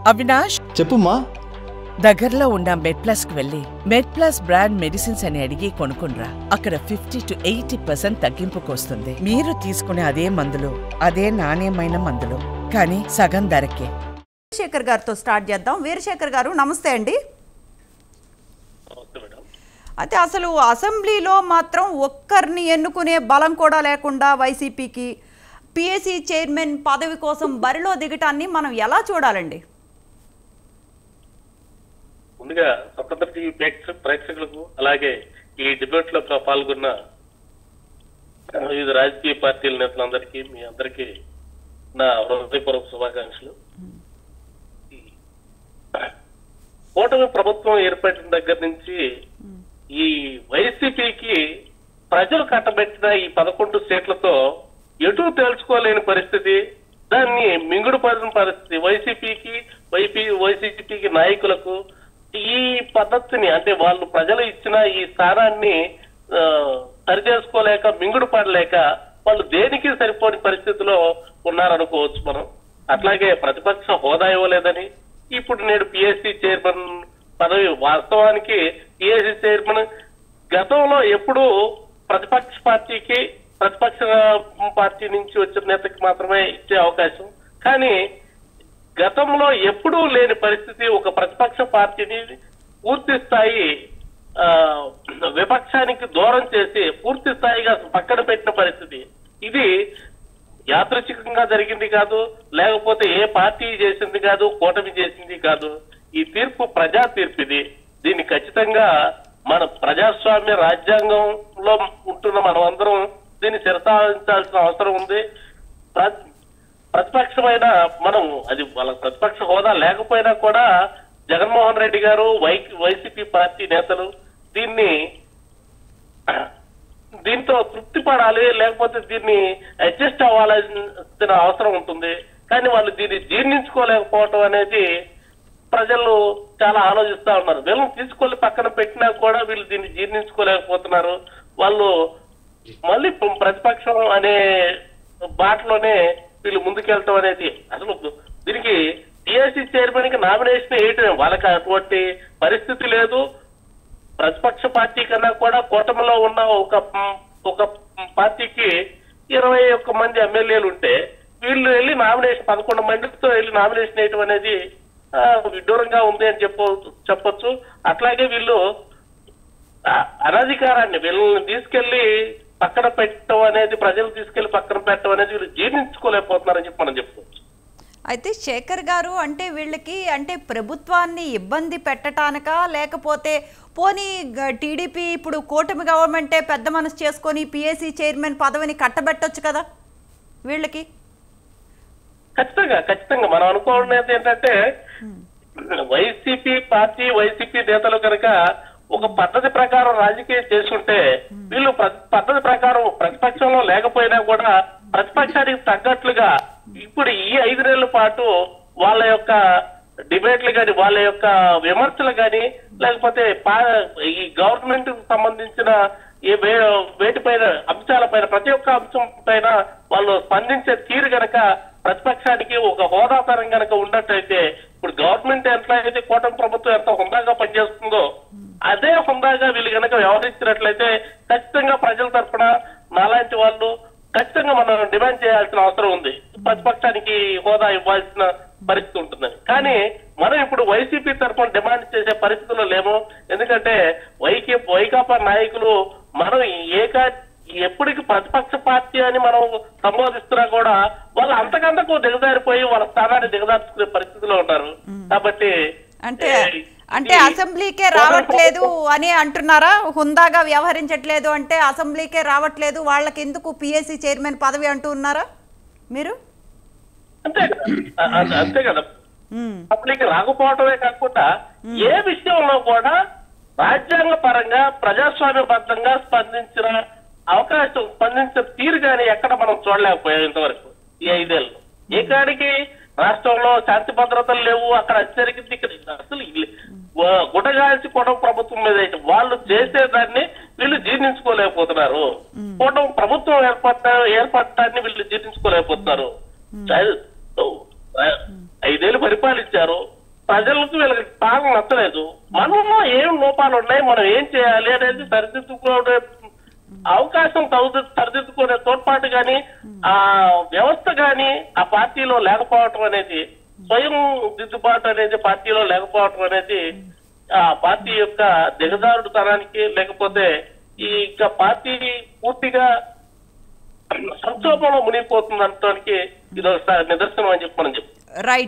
అవినాష్ చెప్పుమా. దగ్గరలో ఉన్న మెడ్ప్లస్ కు వెళ్ళి మెడ్ప్లస్ బ్రాండ్ మెడిసిన్స్ అని అడిగి కొనుక్కునరా. అక్కడ 50 to 80% తగ్గింపుకు వస్తుంది. మీరు తీసుకునే అదే మందులు, అదే నాణ్యమైన మందులు, కానీ సగం ధరకే. వీరశేఖర్ గారితో స్టార్ట్ చేద్దాం. వీరశేఖర్ గారు నమస్తే అండి. అయితే అసలు అసెంబ్లీలో మాత్రం ఒక్కరిని ఎన్నుకునే బలం కూడా లేకుండా వైసీపీకి పిఎస్సి చైర్మన్ పదవి కోసం బరిలో దిగటాన్ని మనం ఎలా చూడాలండి? ముందుగా స్వతంత్ర టీవీ ప్రేక్షకులకు అలాగే ఈ డిబేట్ లో పాల్గొన్న వివిధ రాజకీయ పార్టీల నేతలందరికీ మీ అందరికీ నా హృదయపూర్వక శుభాకాంక్షలు. కూటమి ప్రభుత్వం ఏర్పడిన దగ్గర నుంచి ఈ వైసీపీకి ప్రజలు కట్టబెట్టిన ఈ 11 సీట్లతో ఎటు తేల్చుకోలేని పరిస్థితి, దాన్ని మింగుడు పడిన పరిస్థితి వైసీపీకి నాయకులకు ఈ పద్ధతిని అంటే వాళ్ళు ప్రజలు ఇచ్చిన ఈ స్థానాన్ని సరిచేసుకోలేక మింగుడు పడలేక వాళ్ళు దేనికి సరిపోని పరిస్థితిలో ఉన్నారనుకోవచ్చు మనం. అట్లాగే ప్రతిపక్ష హోదా ఇవ్వలేదని ఇప్పుడు నేడు పిఎస్సి చైర్మన్ పదవి, వాస్తవానికి పిఎస్సి చైర్మన్ గతంలో ఎప్పుడు ప్రతిపక్ష పార్టీ నుంచి వచ్చిన నేతకి మాత్రమే ఇచ్చే అవకాశం, కానీ గతంలో ఎప్పుడూ లేని పరిస్థితి ఒక ప్రతిపక్ష పార్టీని పూర్తి స్థాయి విపక్షానికి దూరం చేసి పూర్తి స్థాయిగా పక్కన పెట్టిన పరిస్థితి. ఇది యాదృచ్ఛికంగా జరిగింది కాదు, లేకపోతే ఏ పార్టీ చేసింది కాదు, కూటమి చేసింది కాదు. ఈ తీర్పు ప్రజా తీర్పు. దీన్ని ఖచ్చితంగా మన ప్రజాస్వామ్య రాజ్యాంగంలో ఉంటున్న మనం అందరం దీన్ని శిరసావహించాల్సిన అవసరం ఉంది. ప్రతిపక్షమైన మనం అది వాళ్ళ ప్రతిపక్ష హోదా లేకపోయినా కూడా జగన్మోహన్ రెడ్డి గారు వైసీపీ పార్టీ నేతలు దీంతో తృప్తి పడాలి, లేకపోతే దీన్ని అడ్జస్ట్ అవ్వాల్సిన అవసరం ఉంటుంది. కానీ వాళ్ళు దీన్ని జీర్ణించుకోలేకపోవటం అనేది ప్రజలు చాలా ఆలోచిస్తా ఉన్నారు. వీళ్ళని తీసుకొని పక్కన పెట్టినా కూడా వీళ్ళు దీన్ని జీర్ణించుకోలేకపోతున్నారు. వాళ్ళు మళ్ళీ ప్రతిపక్షం అనే బాటలోనే వీళ్ళు ముందుకెళ్తాం అనేది అసలు దీనికి టీఎస్సీ చైర్మన్ కి నామినేషన్ వేయటమే. వాళ్ళకి అటువంటి పరిస్థితి లేదు. ప్రతిపక్ష పార్టీ కన్నా కూడా కూటమిలో ఉన్న ఒక పార్టీకి 21 మంది ఎమ్మెల్యేలు ఉంటే వీళ్ళు వెళ్ళి నామినేషన్ 11 మందితో వెళ్ళి నామినేషన్ వేయటం అనేది విడ్డూరంగా ఉంది అని చెప్పొచ్చు. అట్లాగే వీళ్ళు అనధికారాన్ని వీళ్ళని తీసుకెళ్లి పక్కన పెట్టడం అనేది, ప్రజలు తీసుకెళ్లి పక్కన పెట్టడం అనేది వీళ్ళు జీర్ణించుకోలేకపోతున్నారని చెప్పి మనం చెప్పుకోవచ్చు. అయితే శేఖర్ గారు, అంటే వీళ్ళకి అంటే ప్రభుత్వాన్ని ఇబ్బంది పెట్టడానికా, లేకపోతే పోనీ టీడీపీ ఇప్పుడు కూటమి గవర్నమెంటే పెద్ద మనసు చేసుకొని పిఎస్సి చైర్మన్ పదవిని కట్టబెట్టొచ్చు కదా వీళ్ళకి? ఖచ్చితంగా మనం అనుకోవడం ఏంటంటే వైసీపీ నేతలు కనుక ఒక పద్ధతి ప్రకారం రాజకీయం చేసుకుంటే వీళ్ళు పద్ధతి ప్రకారం ప్రతిపక్షంలో లేకపోయినా కూడా ప్రతిపక్షానికి తగ్గట్లుగా ఇప్పుడు ఈ 5 నెలల పాటు వాళ్ళ యొక్క డిబేట్లు కానీ, వాళ్ళ యొక్క విమర్శలు కానీ, లేకపోతే ఈ గవర్నమెంట్ కు సంబంధించిన వేటిపైన అంశాలపైన ప్రతి ఒక్క అంశం పైన వాళ్ళు స్పందించే తీరు గనక ప్రతిపక్షానికి ఒక హోదాతరం గనక ఉన్నట్టయితే, ఇప్పుడు గవర్నమెంట్ ఎట్లయితే కూటమి ప్రభుత్వం ఎంత హుందాగా పనిచేస్తుందో అదే హుందాగా వీళ్ళు గనక వ్యవహరించినట్లయితే ఖచ్చితంగా ప్రజల తరఫున నాలాంటి వాళ్ళు ఖచ్చితంగా మనం డిమాండ్ చేయాల్సిన అవసరం ఉంది. ప్రతిపక్షానికి హోదా ఇవ్వాల్సిన పరిస్థితి ఉంటుందని. కానీ మనం ఇప్పుడు వైసీపీ తరఫున డిమాండ్ చేసే పరిస్థితుల్లో లేము. ఎందుకంటే వైకాపా నాయకులు మనం ఎప్పటికి ప్రతిపక్ష పార్టీ అని మనం సంబోధిస్తున్నా కూడా వాళ్ళు అంతకంతకు దిగజారిపోయి వాళ్ళ స్థానాన్ని దిగజార్చుకునే పరిస్థితిలో ఉన్నారు. కాబట్టి అంటే అసెంబ్లీకే రావట్లేదు అని అంటున్నారా? హుందాగా వ్యవహరించట్లేదు అంటే అసెంబ్లీకే రావట్లేదు, వాళ్ళకి ఎందుకు పిఎస్సి చైర్మన్ పదవి అంటూ ఉన్నారా మీరు? అంతే కదా. అసెంబ్లీకి రాకపోవటమే కాకుండా ఏ విషయంలో కూడా రాజ్యాంగ పరంగా ప్రజాస్వామ్యబద్ధంగా స్పందించిన తీరు కానీ ఎక్కడ మనం చూడలేకపోయాం ఇంతవరకు ఈ 5 ఏళ్ళు. ఏ కాడికి రాష్ట్రంలో శాంతి భద్రతలు లేవు, అక్కడ జరిగింది. అసలు గుటగాల్చి కూటమి ప్రభుత్వం మీద అయితే వాళ్ళు చేసేదాన్ని వీళ్ళు జీర్ణించుకోలేకపోతున్నారు. కూటమి ప్రభుత్వం ఏర్పడటాన్ని వీళ్ళు జీర్ణించుకోలేకపోతున్నారు. 5 ఏళ్ళు పరిపాలించారు. ప్రజలకు వీళ్ళకి పాలన నచ్చలేదు. మనలో ఏం లోపాలు ఉన్నాయి, మనం ఏం చేయాలి అనేది సరిదిద్దుకునే అవకాశం సరిదిద్దుకునే తోడ్పాటు కానీ ఆ వ్యవస్థ కానీ ఆ పార్టీలో లేకపోవటం అనేది, స్వయం దిద్దుబాటు అనేది పార్టీలో లేకపోవటం అనేది ఆ పార్టీ యొక్క దిగజారుడుతనానికి, లేకపోతే ఈ పార్టీ పూర్తిగా సంక్షోభంలో మునిగిపోతుంది అనడానికి ఇది ఒక నిదర్శనం అని చెప్పి మనం చెప్తాం. రైట్.